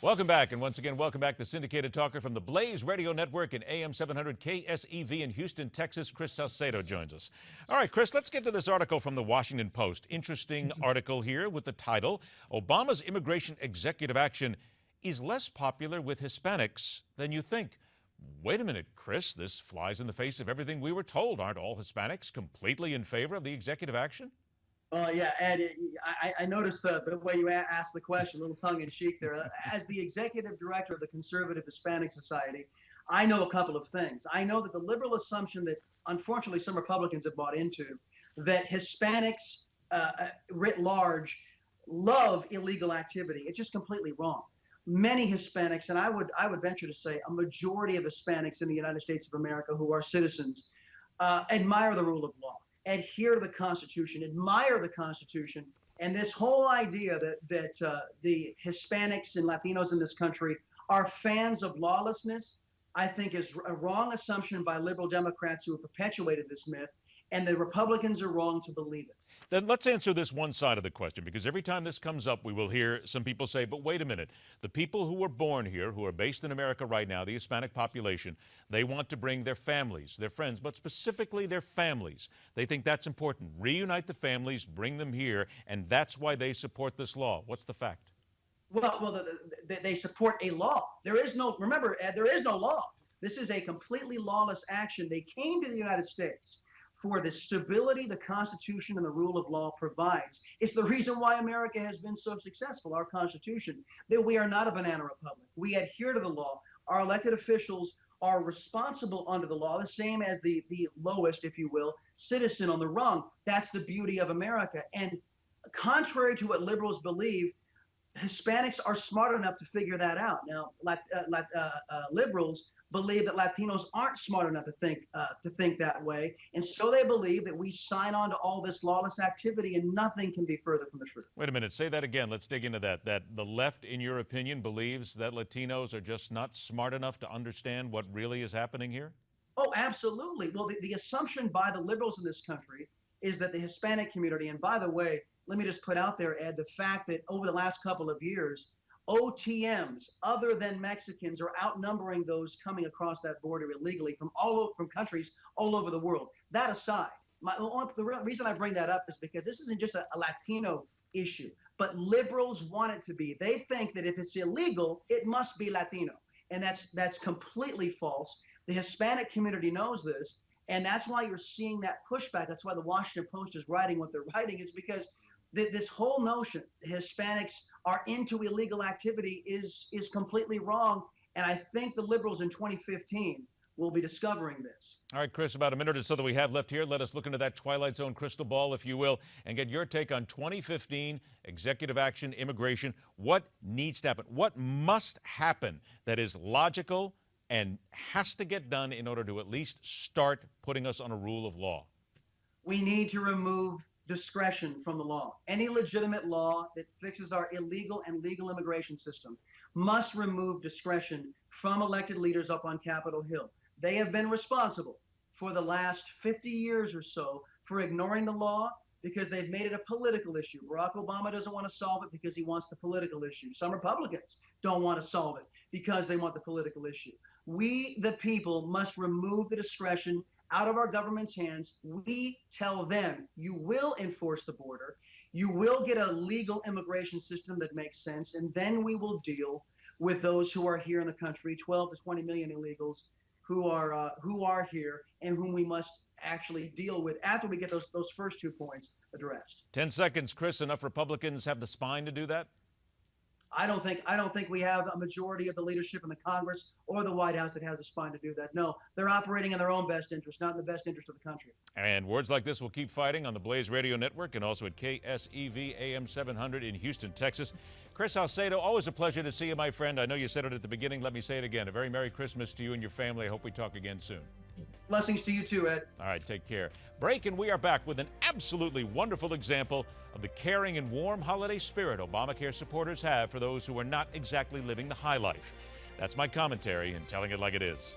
Welcome back, and once again, welcome back to Syndicated Talker from the Blaze Radio Network and AM 700 KSEV in Houston, Texas. Chris Salcedo joins us. All right, Chris, let's get to this article from the Washington Post. Interesting article here with the title, Obama's Immigration Executive Action is less popular with Hispanics than you think. Wait a minute, Chris, this flies in the face of everything we were told. Aren't all Hispanics completely in favor of the executive action? Yeah, Ed, I noticed the way you asked the question, a little tongue-in-cheek there. As the executive director of the Conservative Hispanic Society, I know a couple of things. I know that the liberal assumption that, unfortunately, some Republicans have bought into, that Hispanics writ large love illegal activity, it's just completely wrong. Many Hispanics, and I would venture to say a majority of Hispanics in the United States of America who are citizens, admire the rule of law, adhere to the Constitution, admire the Constitution, and this whole idea that the Hispanics and Latinos in this country are fans of lawlessness, I think is a wrong assumption by liberal Democrats who have perpetuated this myth, and the Republicans are wrong to believe it. Then let's answer this one side of the question, because every time this comes up, we will hear some people say, but wait a minute, the people who were born here, who are based in America right now, the Hispanic population, they want to bring their families, their friends, but specifically their families. They think that's important. Reunite the families, bring them here, and that's why they support this law. What's the fact? Well, they support a law. Remember, Ed, there is no law. This is a completely lawless action. They came to the United States for the stability the Constitution and the rule of law provides. It's the reason why America has been so successful, our Constitution, that we are not a banana republic. We adhere to the law. Our elected officials are responsible under the law, the same as the lowest, if you will, citizen on the rung. That's the beauty of America. And contrary to what liberals believe, Hispanics are smart enough to figure that out. Now, liberals believe that Latinos aren't smart enough to think that way, and so they believe that we sign on to all this lawless activity, and nothing can be further from the truth. Wait a minute, say that again. Let's dig into that. That the left, in your opinion, believes that Latinos are just not smart enough to understand what really is happening here? Oh, absolutely. Well, the assumption by the liberals in this country is that the Hispanic community, and by the way, let me just put out there, Ed, the fact that over the last couple of years, OTMs other than Mexicans are outnumbering those coming across that border illegally from countries all over the world. That aside, the reason I bring that up is because this isn't just a Latino issue, but liberals want it to be. They think that if it's illegal, it must be Latino, and that's completely false. The Hispanic community knows this, and that's why you're seeing that pushback. That's why the Washington Post is writing what they're writing. It's because this whole notion Hispanics are into illegal activity is completely wrong, and I think the liberals in 2015 will be discovering this. All right, Chris, about a minute or so that we have left here. Let us look into that Twilight Zone crystal ball, if you will, and get your take on 2015 executive action, immigration. What needs to happen? What must happen that is logical and has to get done in order to at least start putting us on a rule of law? We need to remove discretion from the law. Any legitimate law that fixes our illegal and legal immigration system must remove discretion from elected leaders up on Capitol Hill. They have been responsible for the last 50 years or so for ignoring the law because they've made it a political issue. Barack Obama doesn't want to solve it because he wants the political issue. Some Republicans don't want to solve it because they want the political issue. We, the people, must remove the discretion out of our government's hands. We tell them, you will enforce the border, you will get a legal immigration system that makes sense, and then we will deal with those who are here in the country, 12 to 20 million illegals who are here and whom we must actually deal with after we get those first 2 points addressed. 10 seconds, Chris. Enough Republicans have the spine to do that? I don't think we have a majority of the leadership in the Congress or the White House that has the spine to do that. No, they're operating in their own best interest, not in the best interest of the country. And words like this will keep fighting on the Blaze Radio Network and also at KSEV AM 700 in Houston, Texas. Chris Salcedo, always a pleasure to see you, my friend. I know you said it at the beginning. Let me say it again. A very Merry Christmas to you and your family. I hope we talk again soon. Blessings to you too, Ed. All right, take care. Break, and we are back with an absolutely wonderful example of the caring and warm holiday spirit Obamacare supporters have for those who are not exactly living the high life. That's my commentary and telling it like it is.